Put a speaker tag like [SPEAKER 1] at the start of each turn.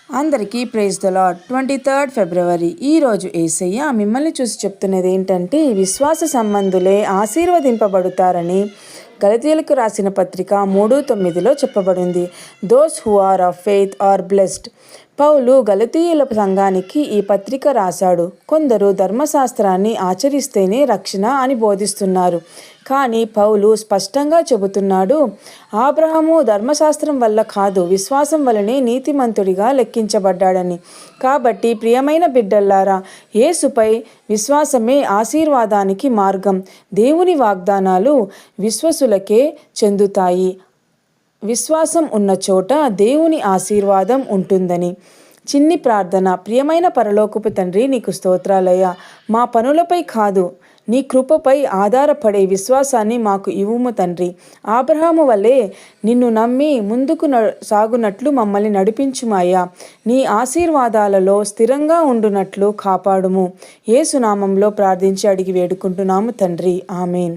[SPEAKER 1] అందరికీ praise the lord. 23rd ఫిబ్రవరి. ఈరోజు యేసయ్య మిమ్మల్ని చూసి చెప్తున్నది ఏంటంటే, విశ్వాస సంబంధులే ఆశీర్వదింపబడతారని గలతీయులకు రాసిన పత్రిక 3:9లో చెప్పబడింది. Those who are of faith are blessed. పౌలు గలతీయుల సంఘానికి ఈ పత్రిక రాశాడు. కొందరు ధర్మశాస్త్రాన్ని ఆచరిస్తేనే రక్షణ అని బోధిస్తున్నారు. కానీ పౌలు స్పష్టంగా చెబుతున్నాడు, అబ్రహాము ధర్మశాస్త్రం వల్ల కాదు, విశ్వాసం వల్లనే నీతిమంతుడిగా లెక్కించబడ్డాడని. కాబట్టి ప్రియమైన బిడ్డల్లారా, యేసుపై విశ్వాసమే ఆశీర్వాదానికి మార్గం. దేవుని వాగ్దానాలు విశ్వాసులకే చెందుతాయి. విశ్వాసం ఉన్న చోట దేవుని ఆశీర్వాదం ఉంటుందని. చిన్ని ప్రార్థన. ప్రియమైన పరలోకపు తండ్రి, నీకు స్తోత్రాలయ్యా. మా పనులపై కాదు, నీ కృపపై ఆధారపడే విశ్వాసాన్ని మాకు ఇవ్వుము తండ్రి. అబ్రహాము వలె నిన్ను నమ్మి ముందుకు సాగునట్లు మమ్మల్ని నడిపించుమయ్యా. నీ ఆశీర్వాదాలలో స్థిరంగా ఉండునట్లు కాపాడుము. యేసు నామంలో ప్రార్థించి అడిగి వేడుకుంటున్నాము తండ్రి. ఆమేన్.